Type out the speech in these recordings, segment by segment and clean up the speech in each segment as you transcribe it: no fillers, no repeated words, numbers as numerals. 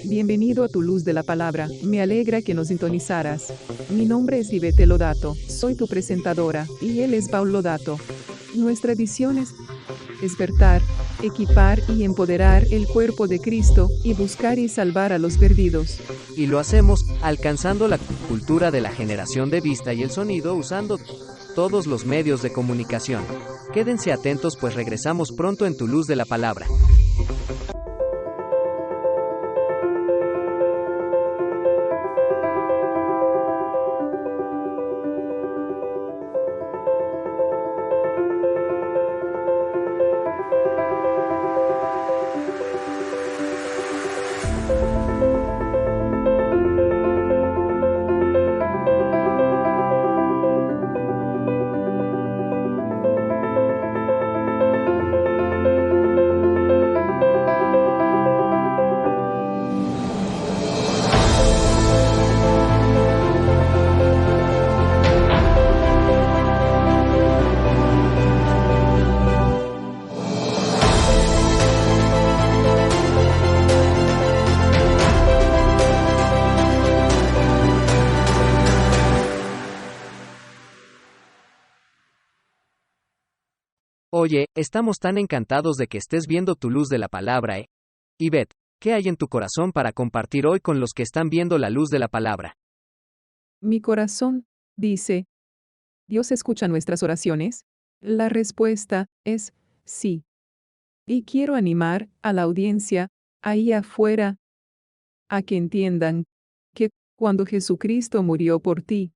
Bienvenido a tu luz de la palabra, me alegra que nos sintonizaras. Mi nombre es Ivette Lodato, soy tu presentadora, y él es Paul Lodato. Nuestra visión es despertar, equipar y empoderar el cuerpo de Cristo, y buscar y salvar a los perdidos. Y lo hacemos, alcanzando la cultura de la generación de vista y el sonido usando todos los medios de comunicación. Quédense atentos pues regresamos pronto en tu luz de la palabra. Oye, estamos tan encantados de que estés viendo tu luz de la palabra, ¿eh? Ivette, ¿qué hay en tu corazón para compartir hoy con los que están viendo la luz de la palabra? Mi corazón dice, ¿Dios escucha nuestras oraciones? La respuesta es sí. Y quiero animar a la audiencia, ahí afuera, a que entiendan que cuando Jesucristo murió por ti,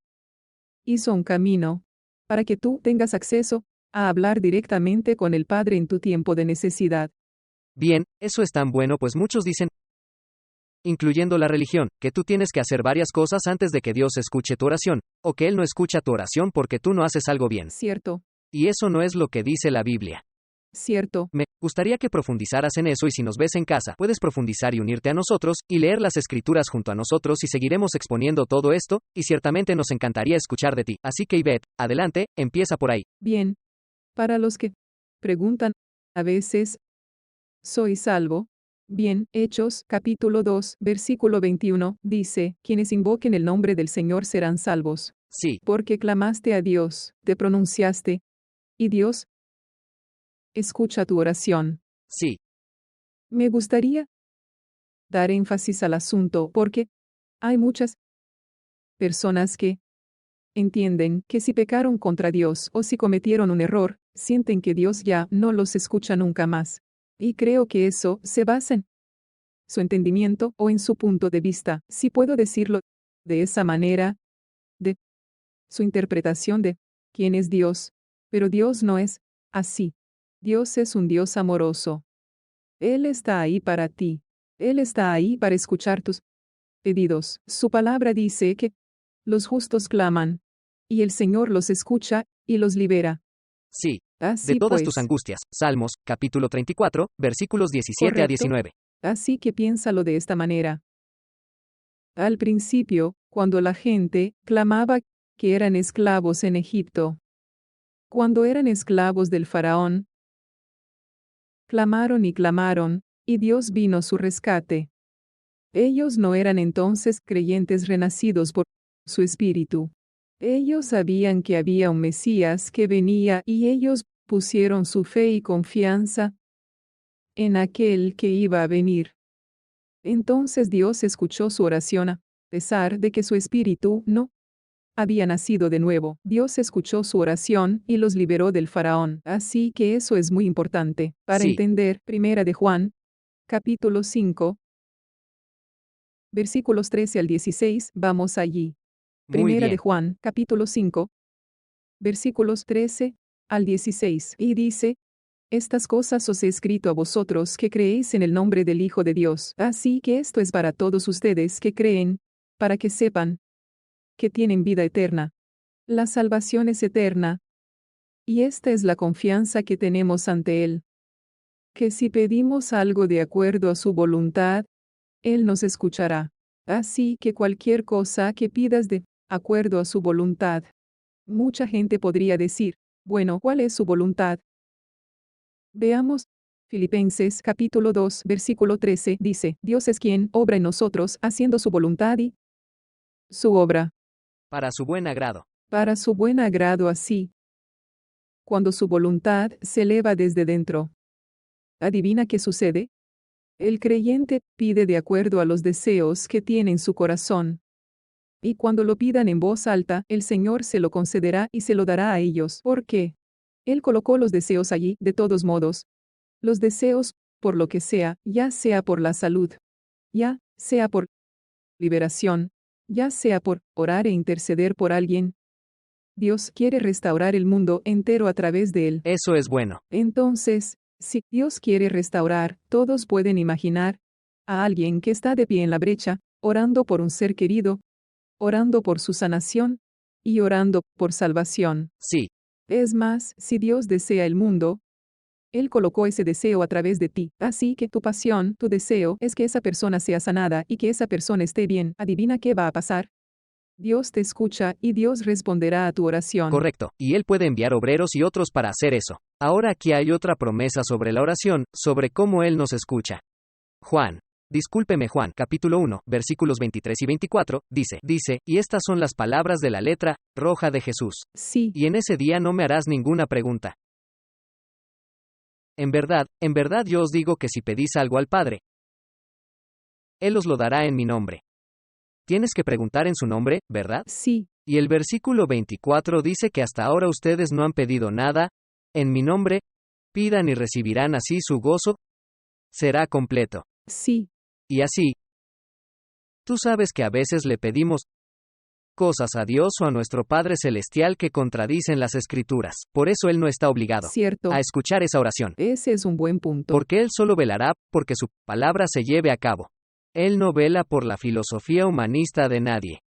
hizo un camino para que tú tengas acceso a hablar directamente con el Padre en tu tiempo de necesidad. Bien, eso es tan bueno pues muchos dicen, incluyendo la religión, que tú tienes que hacer varias cosas antes de que Dios escuche tu oración, o que Él no escucha tu oración porque tú no haces algo bien. Cierto, Y eso no es lo que dice la Biblia. cierto. Me gustaría que profundizaras en eso y si nos ves en casa, puedes profundizar y unirte a nosotros, y leer las escrituras junto a nosotros y seguiremos exponiendo todo esto, y ciertamente nos encantaría escuchar de ti. Así que Ivette, adelante, empieza por ahí. Bien. Para los que preguntan, a veces, ¿soy salvo? Bien, Hechos, capítulo 2, versículo 21, dice, quienes invoquen el nombre del Señor serán salvos. Sí, Porque clamaste a Dios, te pronunciaste, y Dios escucha tu oración. sí, Me gustaría dar énfasis al asunto porque hay muchas personas que entienden que si pecaron contra Dios o si cometieron un error, sienten que Dios ya no los escucha nunca más. Y creo que eso se basa en su entendimiento o en su punto de vista, si puedo decirlo de esa manera, de su interpretación de quién es Dios. Pero Dios no es así. Dios es un Dios amoroso. Él está ahí para ti. Él está ahí para escuchar tus pedidos. Su palabra dice que los justos claman, y el Señor los escucha y los libera. sí. De Así todas tus pues, angustias. Salmos, capítulo 34, versículos 17 a correcto. 19. Así que piénsalo de esta manera. Al principio, cuando la gente clamaba que eran esclavos en Egipto, cuando eran esclavos del faraón, clamaron y clamaron, y Dios vino a su rescate. Ellos no eran entonces creyentes renacidos por su espíritu. Ellos sabían que había un Mesías que venía y ellos pusieron su fe y confianza en aquel que iba a venir. Entonces Dios escuchó su oración a pesar de que su espíritu no había nacido de nuevo. Dios escuchó su oración y los liberó del faraón. Así que eso es muy importante para Sí, entender Primera de Juan, capítulo 5, versículos 13 al 16. Vamos allí. muy Primera de bien. Juan, capítulo 5, versículos 13 al 16. Y dice, estas cosas os he escrito a vosotros que creéis en el nombre del Hijo de Dios. Así que esto es para todos ustedes que creen, para que sepan que tienen vida eterna. La salvación es eterna. Y esta es la confianza que tenemos ante Él. Que si pedimos algo de acuerdo a su voluntad, Él nos escuchará. Así que cualquier cosa que pidas de acuerdo a su voluntad. Mucha gente podría decir, bueno, ¿cuál es su voluntad? Veamos Filipenses capítulo 2, versículo 13 dice, Dios es quien obra en nosotros, haciendo su voluntad y su obra, Para su buen agrado. para su buen agrado así. Cuando su voluntad se eleva desde dentro. ¿Adivina qué sucede? El creyente pide de acuerdo a los deseos que tiene en su corazón. Y cuando lo pidan en voz alta, el Señor se lo concederá y se lo dará a ellos. ¿Por qué? Él colocó los deseos allí, de todos modos. Los deseos, por lo que sea, ya sea por la salud, ya sea por liberación, ya sea por orar e interceder por alguien. Dios quiere restaurar el mundo entero a través de él. Eso es bueno. Entonces, si Dios quiere restaurar, todos pueden imaginar a alguien que está de pie en la brecha, orando por un ser querido, orando por su sanación y orando por salvación. Sí. Es más, si Dios desea el mundo, Él colocó ese deseo a través de ti. Así que tu pasión, tu deseo, es que esa persona sea sanada y que esa persona esté bien. ¿Adivina qué va a pasar? Dios te escucha y Dios responderá a tu oración. Correcto, y Él puede enviar obreros y otros para hacer eso. Ahora aquí hay otra promesa sobre la oración, sobre cómo Él nos escucha. Juan, capítulo 1, versículos 23 y 24, dice, y estas son las palabras de la letra roja de Jesús. Sí, Y en ese día no me harás ninguna pregunta. En verdad yo os digo que si pedís algo al Padre, Él os lo dará en mi nombre. Tienes que preguntar en su nombre, ¿verdad? sí, Y el versículo 24 dice que hasta ahora ustedes no han pedido nada, en mi nombre, pidan y recibirán así su gozo, será completo. sí, Y así, tú sabes que a veces le pedimos cosas a Dios o a nuestro Padre Celestial que contradicen las Escrituras. Por eso Él no está obligado cierto. a escuchar esa oración. Ese es un buen punto. Porque Él solo velará porque su palabra se lleve a cabo. Él no vela por la filosofía humanista de nadie.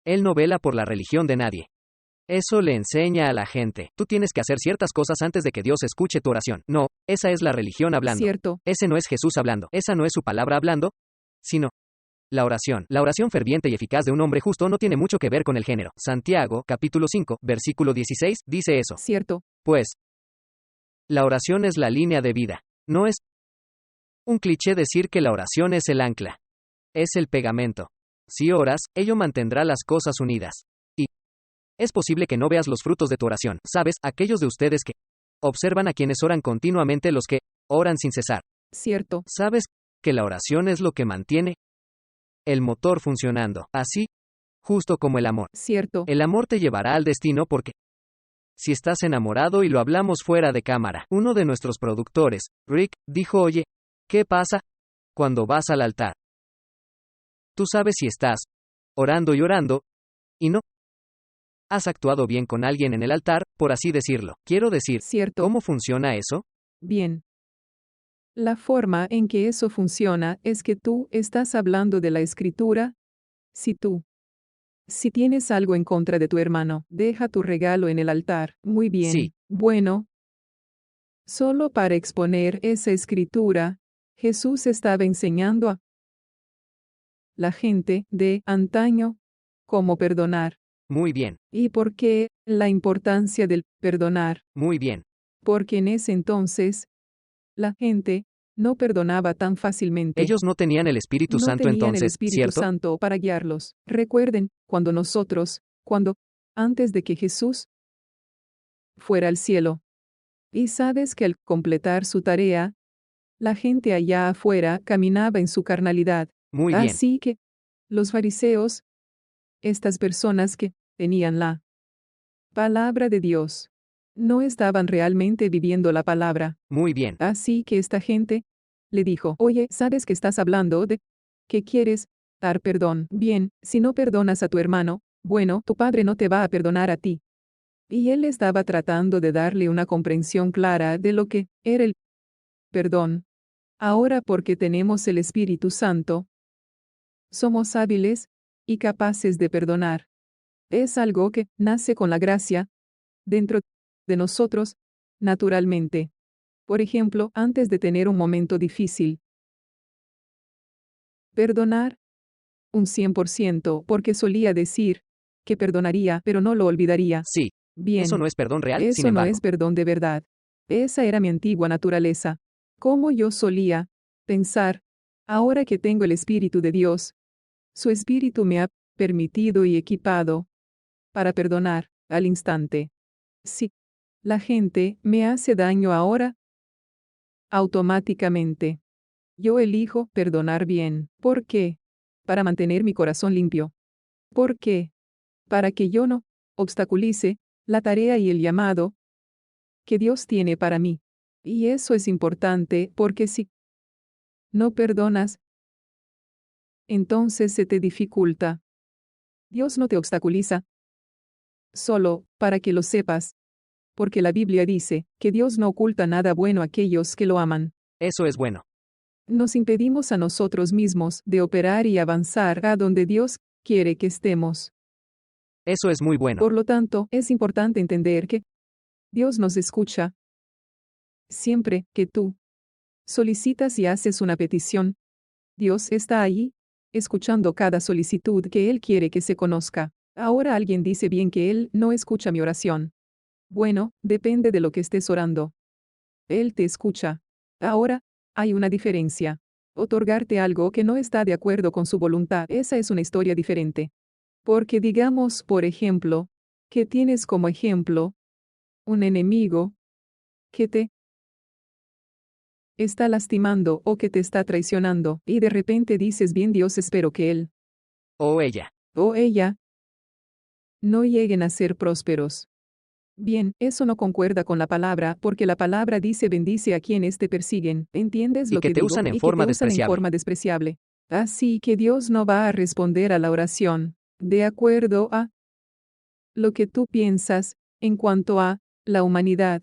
Él no vela por la religión de nadie. Eso le enseña a la gente. Tú tienes que hacer ciertas cosas antes de que Dios escuche tu oración. No, esa es la religión hablando. Cierto. Ese no es Jesús hablando. Esa no es su palabra hablando, sino la oración. La oración ferviente y eficaz de un hombre justo no tiene mucho que ver con el género. Santiago, capítulo 5, versículo 16, dice eso. Cierto. Pues, la oración es la línea de vida. No es un cliché decir que la oración es el ancla. Es el pegamento. Si oras, ello mantendrá las cosas unidas. Y es posible que no veas los frutos de tu oración. ¿Sabes? Aquellos de ustedes que observan a quienes oran continuamente, los que oran sin cesar. Cierto. ¿Sabes que la oración es lo que mantiene el motor funcionando? Así, justo como el amor. Cierto. El amor te llevará al destino porque si estás enamorado, y lo hablamos fuera de cámara, uno de nuestros productores, Rick, dijo, oye, ¿qué pasa cuando vas al altar? Tú sabes si estás orando y no has actuado bien con alguien en el altar, por así decirlo. Quiero decir, Cierto. ¿cómo funciona eso? Bien. La forma en que eso funciona es que tú estás hablando de la escritura. Si tienes algo en contra de tu hermano, deja tu regalo en el altar. Muy bien. Sí. Bueno. Solo para exponer esa escritura, Jesús estaba enseñando a la gente de antaño cómo perdonar. Muy bien, ¿Y por qué la importancia del perdonar? muy bien. Porque en ese entonces, la gente no perdonaba tan fácilmente. Ellos no tenían el Espíritu No Santo tenían el entonces, Espíritu ¿cierto? Santo para guiarlos. Recuerden, antes de que Jesús fuera al cielo. Y sabes que al completar su tarea, la gente allá afuera caminaba en su carnalidad. Muy bien. Así que, los fariseos, estas personas que tenían la palabra de Dios, no estaban realmente viviendo la palabra. Muy bien. Así que esta gente le dijo, oye, ¿sabes que estás hablando de que quieres dar perdón? Bien, si no perdonas a tu hermano, bueno, tu padre no te va a perdonar a ti. Y él estaba tratando de darle una comprensión clara de lo que era el perdón. Ahora, porque tenemos el Espíritu Santo, somos hábiles y capaces de perdonar. Es algo que nace con la gracia dentro de nosotros, naturalmente. Por ejemplo, antes de tener un momento difícil. Perdonar un 100%, porque solía decir que perdonaría, pero no lo olvidaría. Sí. Bien. Eso no es perdón real, sin Eso no embargo. es perdón de verdad. Esa era mi antigua naturaleza. Como yo solía pensar, ahora que tengo el Espíritu de Dios, su Espíritu me ha permitido y equipado para perdonar al instante. Si la gente me hace daño ahora, automáticamente, yo elijo perdonar bien. ¿Por qué? Para mantener mi corazón limpio. ¿Por qué? Para que yo no obstaculice la tarea y el llamado que Dios tiene para mí. Y eso es importante porque si no perdonas, entonces se te dificulta. Dios no te obstaculiza, solo para que lo sepas, porque la Biblia dice que Dios no oculta nada bueno a aquellos que lo aman. Eso es bueno. Nos impedimos a nosotros mismos de operar y avanzar a donde Dios quiere que estemos. Eso es muy bueno. Por lo tanto, es importante entender que Dios nos escucha siempre que tú solicitas y haces una petición. Dios está allí, escuchando cada solicitud que Él quiere que se conozca. Ahora alguien dice bien que Él no escucha mi oración. Bueno, depende de lo que estés orando. Él te escucha. Ahora, hay una diferencia. Otorgarte algo que no está de acuerdo con su voluntad, esa es una historia diferente. Porque digamos, por ejemplo, que tienes como ejemplo un enemigo que te está lastimando o que te está traicionando, y de repente dices bien Dios, espero que él O ella. o ella no lleguen a ser prósperos. Bien, eso no concuerda con la palabra, porque la palabra dice bendice a quienes te persiguen. ¿Entiendes Y lo que que te digo? usan en Y que te forma usan en despreciable. forma despreciable. Así que Dios no va a responder a la oración, de acuerdo a lo que tú piensas, en cuanto a la humanidad.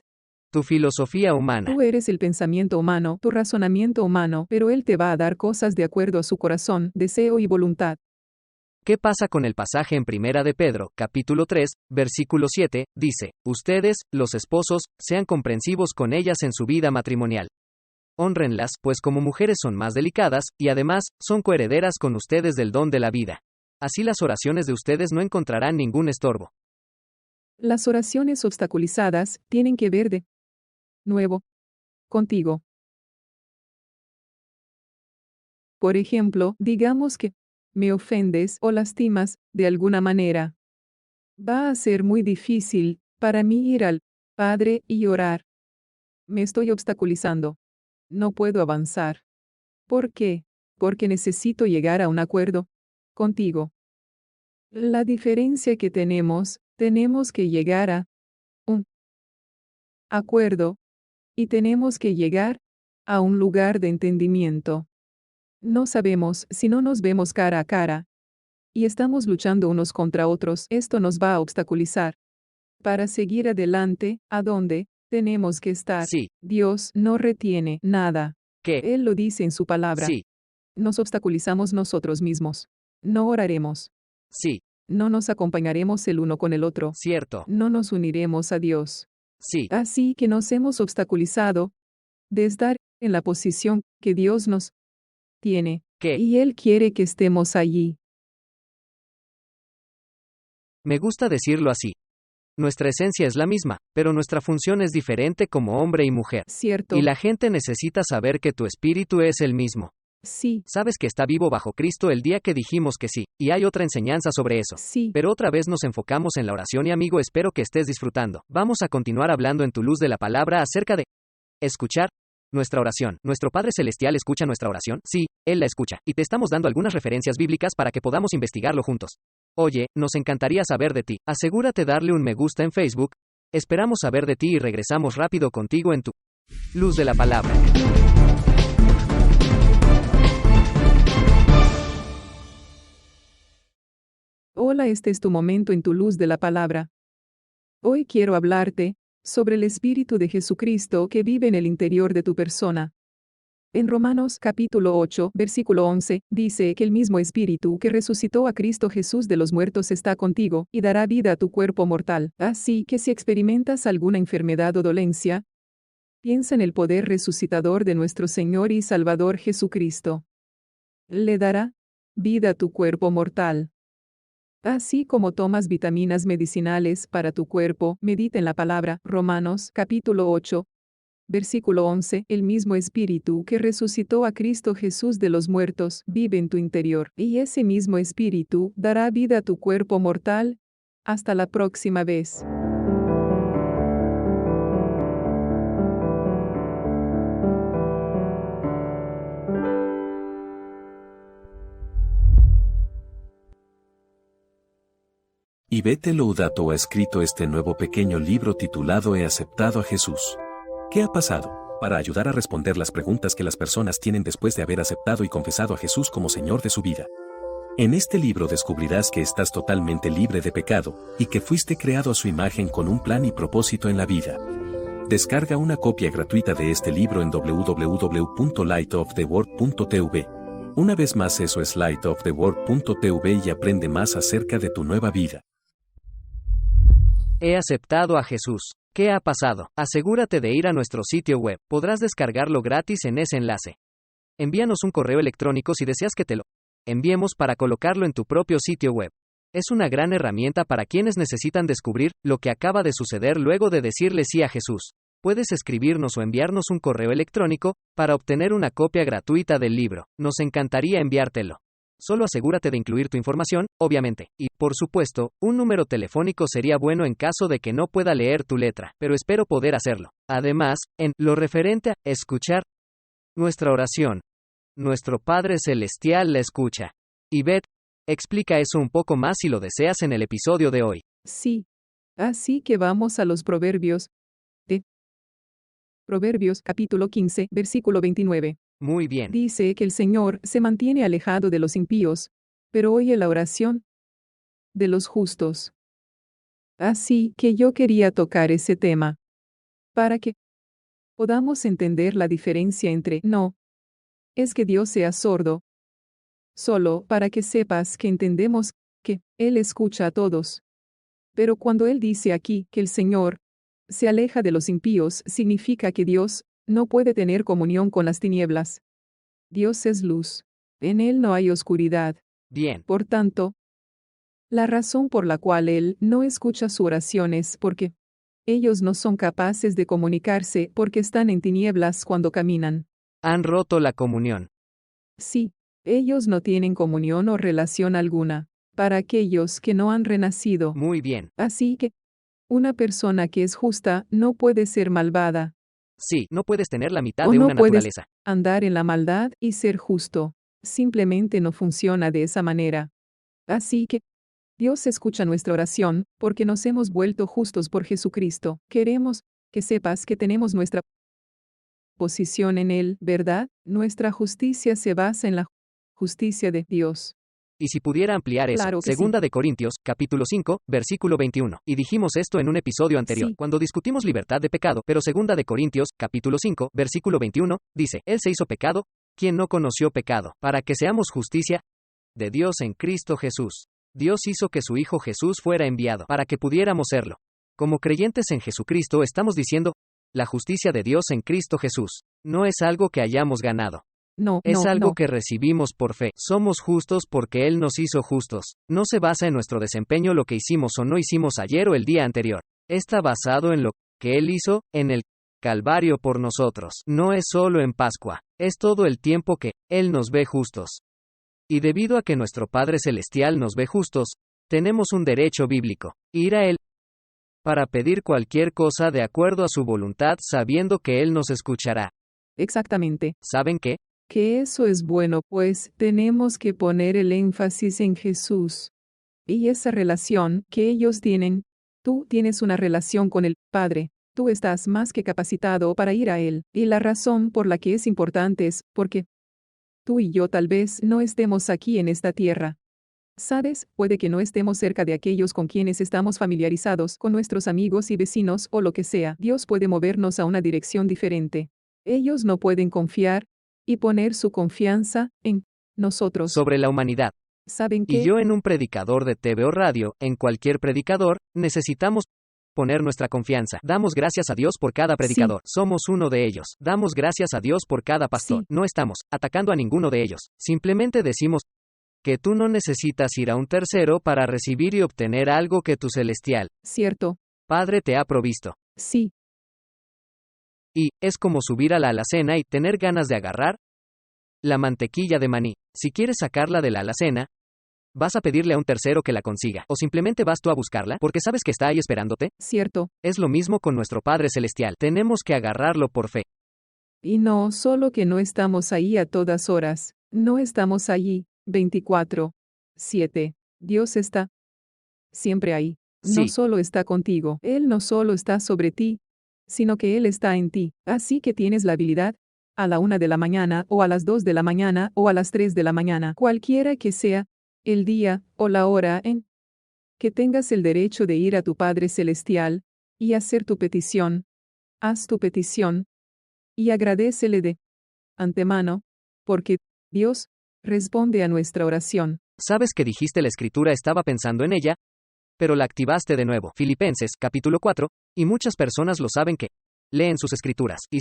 Tu filosofía humana. Tú eres el pensamiento humano, tu razonamiento humano, pero Él te va a dar cosas de acuerdo a su corazón, deseo y voluntad. ¿Qué pasa con el pasaje en Primera de Pedro, capítulo 3, versículo 7? Dice, ustedes, los esposos, sean comprensivos con ellas en su vida matrimonial. Hónrenlas, pues como mujeres son más delicadas, y además, son coherederas con ustedes del don de la vida. Así las oraciones de ustedes no encontrarán ningún estorbo. Las oraciones obstaculizadas tienen que ver de nuevo contigo. Por ejemplo, digamos que me ofendes o lastimas de alguna manera. Va a ser muy difícil para mí ir al Padre y orar. Me estoy obstaculizando. No puedo avanzar. ¿Por qué? Porque necesito llegar a un acuerdo contigo. La diferencia que tenemos que llegar a un acuerdo y tenemos que llegar a un lugar de entendimiento. No sabemos si no nos vemos cara a cara y estamos luchando unos contra otros, esto nos va a obstaculizar. Para seguir adelante, ¿a dónde tenemos que estar? Sí. Dios no retiene nada. ¿Qué? Él lo dice en su palabra. Sí. Nos obstaculizamos nosotros mismos. No oraremos. Sí. No nos acompañaremos el uno con el otro. Cierto. No nos uniremos a Dios. Sí. Así que nos hemos obstaculizado de estar en la posición que Dios nos tiene. ¿Qué? Y Él quiere que estemos allí. Me gusta decirlo así. Nuestra esencia es la misma, pero nuestra función es diferente como hombre y mujer. ¿Cierto? Y la gente necesita saber que tu espíritu es el mismo. Sí, Sabes que está vivo bajo Cristo el día que dijimos que sí, y hay otra enseñanza sobre eso. sí. Pero otra vez nos enfocamos en la oración y amigo, espero que estés disfrutando. Vamos a continuar hablando en tu luz de la palabra acerca de escuchar nuestra oración. ¿Nuestro Padre Celestial escucha nuestra oración? Sí, Él la escucha, y te estamos dando algunas referencias bíblicas para que podamos investigarlo juntos. Oye, nos encantaría saber de ti. Asegúrate darle un me gusta en Facebook. Esperamos saber de ti y regresamos rápido contigo en tu luz de la palabra. Hola, este es tu momento en tu luz de la palabra. Hoy quiero hablarte sobre el Espíritu de Jesucristo que vive en el interior de tu persona. En Romanos capítulo 8, versículo 11, dice que el mismo Espíritu que resucitó a Cristo Jesús de los muertos está contigo, y dará vida a tu cuerpo mortal. Así que si experimentas alguna enfermedad o dolencia, piensa en el poder resucitador de nuestro Señor y Salvador Jesucristo. Le dará vida a tu cuerpo mortal. Así como tomas vitaminas medicinales para tu cuerpo, medita en la palabra, Romanos capítulo 8, Versículo 11. El mismo Espíritu que resucitó a Cristo Jesús de los muertos vive en tu interior, y ese mismo Espíritu dará vida a tu cuerpo mortal. Hasta la próxima vez. Ivette Loudato ha escrito este nuevo pequeño libro titulado He aceptado a Jesús. ¿Qué ha pasado? Para ayudar a responder las preguntas que las personas tienen después de haber aceptado y confesado a Jesús como Señor de su vida. En este libro descubrirás que estás totalmente libre de pecado, y que fuiste creado a su imagen con un plan y propósito en la vida. Descarga una copia gratuita de este libro en www.lightoftheworld.tv. Una vez más, eso es lightoftheworld.tv, y aprende más acerca de tu nueva vida. He aceptado a Jesús. ¿Qué ha pasado? Asegúrate de ir a nuestro sitio web. Podrás descargarlo gratis en ese enlace. Envíanos un correo electrónico si deseas que te lo enviemos para colocarlo en tu propio sitio web. Es una gran herramienta para quienes necesitan descubrir lo que acaba de suceder luego de decirle sí a Jesús. Puedes escribirnos o enviarnos un correo electrónico para obtener una copia gratuita del libro. Nos encantaría enviártelo. Solo asegúrate de incluir tu información, obviamente, y, por supuesto, un número telefónico sería bueno en caso de que no pueda leer tu letra, pero espero poder hacerlo. Además, en lo referente a escuchar nuestra oración, nuestro Padre Celestial la escucha. Ivette, explica eso un poco más si lo deseas en el episodio de hoy. Sí. Así que vamos a los Proverbios. Proverbios capítulo 15, versículo 29. Muy bien. Dice que el Señor se mantiene alejado de los impíos, pero oye la oración de los justos. Así que yo quería tocar ese tema, para que podamos entender la diferencia entre no es que Dios sea sordo, solo para que sepas que entendemos que Él escucha a todos. Pero cuando Él dice aquí que el Señor se aleja de los impíos, significa que Dios no puede tener comunión con las tinieblas. Dios es luz. En Él no hay oscuridad. Bien. Por tanto, la razón por la cual Él no escucha su oración es porque ellos no son capaces de comunicarse porque están en tinieblas cuando caminan. Han roto la comunión. Sí, ellos no tienen comunión o relación alguna. Para aquellos que no han renacido. Muy bien. Así que, una persona que es justa no puede ser malvada. Sí, no puedes tener la mitad O de no una puedes naturaleza. andar en la maldad y ser justo. Simplemente no funciona de esa manera. Así que, Dios escucha nuestra oración, porque nos hemos vuelto justos por Jesucristo. Queremos que sepas que tenemos nuestra posición en Él, ¿verdad? Nuestra justicia se basa en la justicia de Dios. Y si pudiera ampliar eso, Claro que Segunda sí. de Corintios, capítulo 5, versículo 21. Y dijimos esto en un episodio anterior, Sí. cuando discutimos libertad de pecado, pero Segunda de Corintios, capítulo 5, versículo 21, dice, Él se hizo pecado, quien no conoció pecado, para que seamos justicia de Dios en Cristo Jesús. Dios hizo que su Hijo Jesús fuera enviado, para que pudiéramos serlo. Como creyentes en Jesucristo estamos diciendo, la justicia de Dios en Cristo Jesús. No es algo que hayamos ganado. Es algo que recibimos por fe. Somos justos porque Él nos hizo justos. No se basa en nuestro desempeño lo que hicimos o no hicimos ayer o el día anterior. Está basado en lo que Él hizo en el Calvario por nosotros. No es solo en Pascua. Es todo el tiempo que Él nos ve justos. Y debido a que nuestro Padre Celestial nos ve justos, tenemos un derecho bíblico. Ir a Él para pedir cualquier cosa de acuerdo a su voluntad sabiendo que Él nos escuchará. Exactamente. ¿Saben qué? Que eso es bueno, pues tenemos que poner el énfasis en Jesús. Y esa relación que ellos tienen, tú tienes una relación con el Padre, tú estás más que capacitado para ir a Él. Y la razón por la que es importante es porque tú y yo tal vez no estemos aquí en esta tierra. ¿Sabes? Puede que no estemos cerca de aquellos con quienes estamos familiarizados, con nuestros amigos y vecinos o lo que sea. Dios puede movernos a una dirección diferente. Ellos no pueden confiar y poner su confianza en nosotros. Sobre la humanidad. ¿Saben Y qué? yo en un predicador de TV o radio, en cualquier predicador, necesitamos poner nuestra confianza. Damos gracias a Dios por cada predicador. Somos uno de ellos. Damos gracias a Dios por cada pastor. Sí. No estamos atacando a ninguno de ellos. Simplemente decimos que tú no necesitas ir a un tercero para recibir y obtener algo que tu celestial Cierto. Padre te ha provisto. Sí. Y, es como subir a la alacena y tener ganas de agarrar la mantequilla de maní. Si quieres sacarla de la alacena, ¿vas a pedirle a un tercero que la consiga? ¿O simplemente vas tú a buscarla porque sabes que está ahí esperándote? Cierto. Es lo mismo con nuestro Padre Celestial. Tenemos que agarrarlo por fe. Y no solo que no estamos ahí a todas horas, no estamos allí, 24/7. Dios está siempre ahí. No Sí. solo está contigo, Él no solo está sobre ti, sino que Él está en ti. Así que tienes la habilidad, a la 1 de la mañana, o a las 2 de la mañana, o a las 3 de la mañana, cualquiera que sea el día o la hora en que tengas el derecho de ir a tu Padre Celestial y hacer tu petición. Haz tu petición y agradécele de antemano, porque Dios responde a nuestra oración. Sabes que dijiste la escritura, estaba pensando en ella, pero la activaste de nuevo. Filipenses, capítulo 4, y muchas personas lo saben que leen sus escrituras, y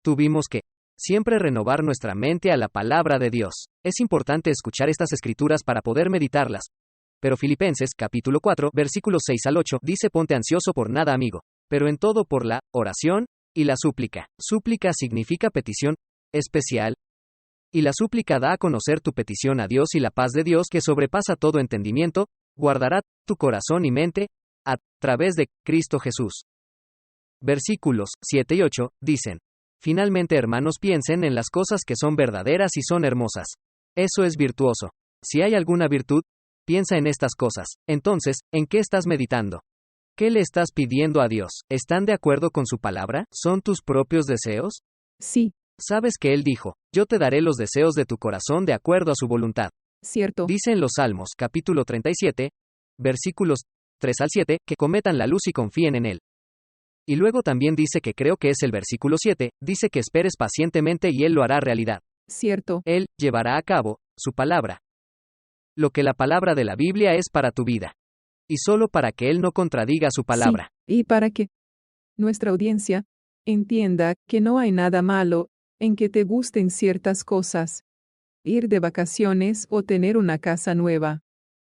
tuvimos que siempre renovar nuestra mente a la palabra de Dios. Es importante escuchar estas escrituras para poder meditarlas. Pero Filipenses, capítulo 4, versículos 6 al 8, dice: ponte ansioso por nada, amigo, pero en todo por la oración y la súplica. Súplica significa petición especial, y la súplica da a conocer tu petición a Dios, y la paz de Dios, que sobrepasa todo entendimiento, guardará tu corazón y mente a través de Cristo Jesús. Versículos 7 y 8 dicen: finalmente, hermanos, piensen en las cosas que son verdaderas y son hermosas. Eso es virtuoso. Si hay alguna virtud, piensa en estas cosas. Entonces, ¿en qué estás meditando? ¿Qué le estás pidiendo a Dios? ¿Están de acuerdo con su palabra? ¿Son tus propios deseos? Sí. Sabes que Él dijo: yo te daré los deseos de tu corazón de acuerdo a su voluntad. Cierto. Dice en los Salmos, capítulo 37, versículos 3 al 7, que cometan la luz y confíen en Él. Y luego también dice, que creo que es el versículo 7, dice que esperes pacientemente y Él lo hará realidad. Cierto. Él llevará a cabo su palabra. Lo que la palabra de la Biblia es para tu vida. Y solo para que Él no contradiga su palabra. Sí, y para que nuestra audiencia entienda que no hay nada malo en que te gusten ciertas cosas. Ir de vacaciones, o tener una casa nueva,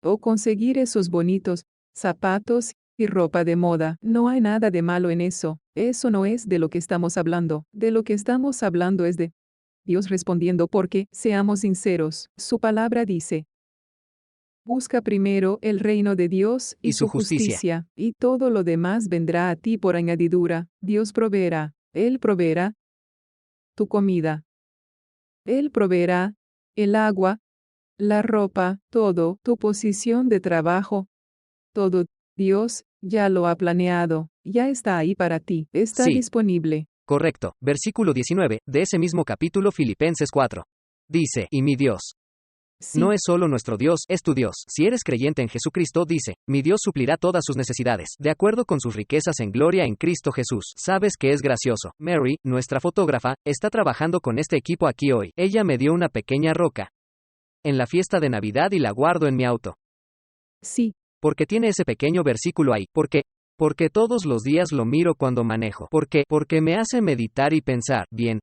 o conseguir esos bonitos zapatos y ropa de moda. No hay nada de malo en eso. Eso no es de lo que estamos hablando. De lo que estamos hablando es de Dios respondiendo, porque, seamos sinceros, su palabra dice: busca primero el reino de Dios y su justicia, y todo lo demás vendrá a ti por añadidura. Dios proveerá. Él proveerá tu comida. Él proveerá el agua, la ropa, todo, tu posición de trabajo. Todo, Dios ya lo ha planeado, ya está ahí para ti, está Sí. disponible. Correcto. Versículo 19, de ese mismo capítulo, Filipenses 4. Dice: y mi Dios Sí. no es solo nuestro Dios, es tu Dios. Si eres creyente en Jesucristo, dice: mi Dios suplirá todas sus necesidades, de acuerdo con sus riquezas en gloria en Cristo Jesús. ¿Sabes qué es gracioso? Mary, nuestra fotógrafa, está trabajando con este equipo aquí hoy. Ella me dio una pequeña roca en la fiesta de Navidad y la guardo en mi auto. Sí. Porque tiene ese pequeño versículo ahí. ¿Por qué? Porque todos los días lo miro cuando manejo. ¿Por qué? Porque me hace meditar y pensar, bien,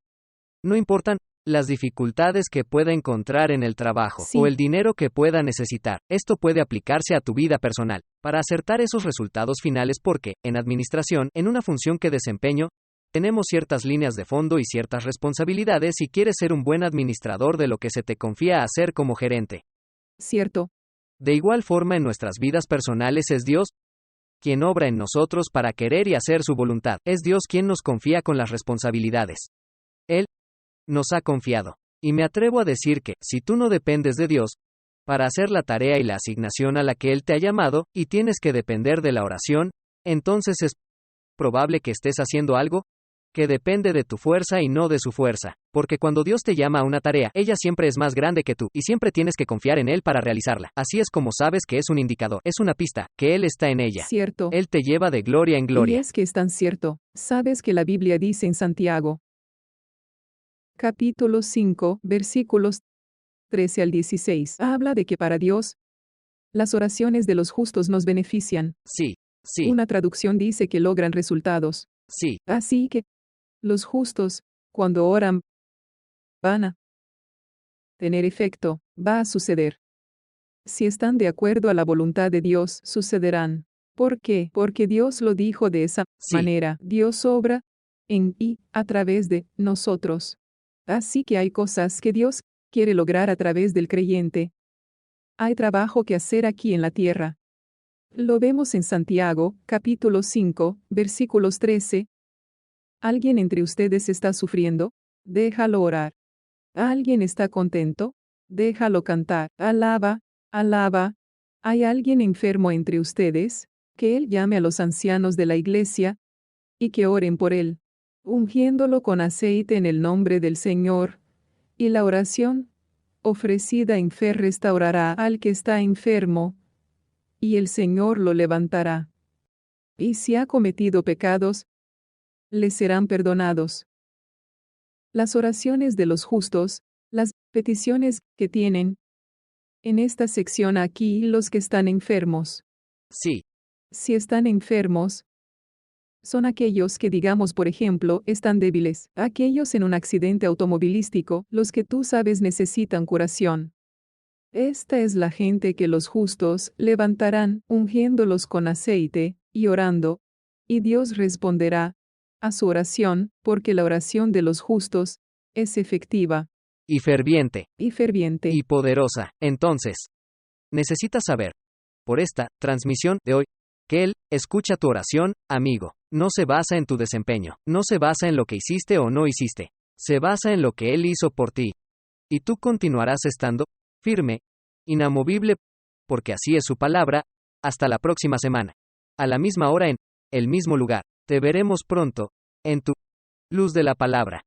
no importan las dificultades que pueda encontrar en el trabajo, Sí. o el dinero que pueda necesitar. Esto puede aplicarse a tu vida personal, para acertar esos resultados finales, porque, en administración, en una función que desempeño, tenemos ciertas líneas de fondo y ciertas responsabilidades, y quieres ser un buen administrador de lo que se te confía hacer como gerente. Cierto. De igual forma, en nuestras vidas personales es Dios quien obra en nosotros para querer y hacer su voluntad. Es Dios quien nos confía con las responsabilidades. Él nos ha confiado. Y me atrevo a decir que, si tú no dependes de Dios para hacer la tarea y la asignación a la que Él te ha llamado, y tienes que depender de la oración, entonces es probable que estés haciendo algo que depende de tu fuerza y no de su fuerza. Porque cuando Dios te llama a una tarea, ella siempre es más grande que tú, y siempre tienes que confiar en Él para realizarla. Así es como sabes que es un indicador, es una pista, que Él está en ella. Cierto. Él te lleva de gloria en Y gloria. es que es tan cierto. Sabes que la Biblia dice en Santiago, capítulo 5, versículos 13 al 16, habla de que para Dios, las oraciones de los justos nos benefician. Sí, sí, Una traducción dice que logran resultados. sí, Así que, los justos, cuando oran, van a tener efecto, va a suceder. Si están de acuerdo a la voluntad de Dios, sucederán. ¿Por qué? Porque Dios lo dijo de esa sí. manera. Dios obra en y a través de nosotros. Así que hay cosas que Dios quiere lograr a través del creyente. Hay trabajo que hacer aquí en la tierra. Lo vemos en Santiago, capítulo 5, versículos 13. ¿Alguien entre ustedes está sufriendo? Déjalo orar. ¿Alguien está contento? Déjalo cantar. Alaba, alaba. ¿Hay alguien enfermo entre ustedes? Que él llame a los ancianos de la iglesia y que oren por él, ungiéndolo con aceite en el nombre del Señor. Y la oración ofrecida en fe restaurará al que está enfermo, y el Señor lo levantará. Y si ha cometido pecados, le serán perdonados. Las oraciones de los justos, las peticiones que tienen. En esta sección aquí los que están enfermos. Sí. Si están enfermos, son aquellos que, digamos por ejemplo, están débiles, aquellos en un accidente automovilístico, los que tú sabes necesitan curación. Esta es la gente que los justos levantarán, ungiéndolos con aceite, y orando, y Dios responderá a su oración, porque la oración de los justos es efectiva. Y ferviente. Y ferviente. Y poderosa. Entonces, necesitas saber, por esta transmisión de hoy, que Él escucha tu oración, amigo. No se basa en tu desempeño, no se basa en lo que hiciste o no hiciste, se basa en lo que Él hizo por ti. Y tú continuarás estando firme, inamovible, porque así es su palabra. Hasta la próxima semana. A la misma hora en el mismo lugar. Te veremos pronto, en tu luz de la palabra.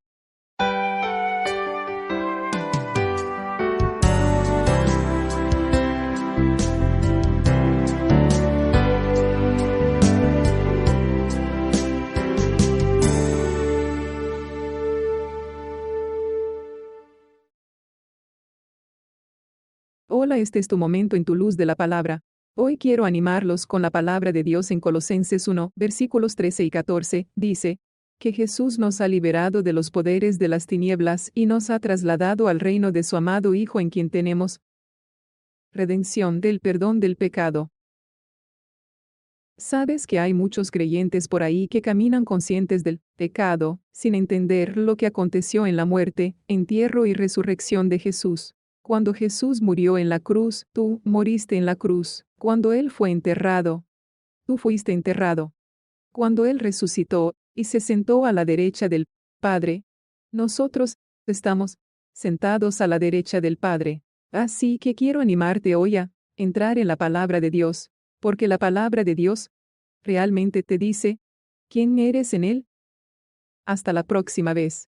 Hola, este es tu momento en tu luz de la palabra. Hoy quiero animarlos con la palabra de Dios en Colosenses 1, versículos 13 y 14, dice, que Jesús nos ha liberado de los poderes de las tinieblas y nos ha trasladado al reino de su amado Hijo en quien tenemos redención del perdón del pecado. Sabes que hay muchos creyentes por ahí que caminan conscientes del pecado, sin entender lo que aconteció en la muerte, entierro y resurrección de Jesús. Cuando Jesús murió en la cruz, tú moriste en la cruz. Cuando Él fue enterrado, tú fuiste enterrado. Cuando Él resucitó y se sentó a la derecha del Padre, nosotros estamos sentados a la derecha del Padre. Así que quiero animarte hoy a entrar en la palabra de Dios, porque la palabra de Dios realmente te dice quién eres en Él. Hasta la próxima vez.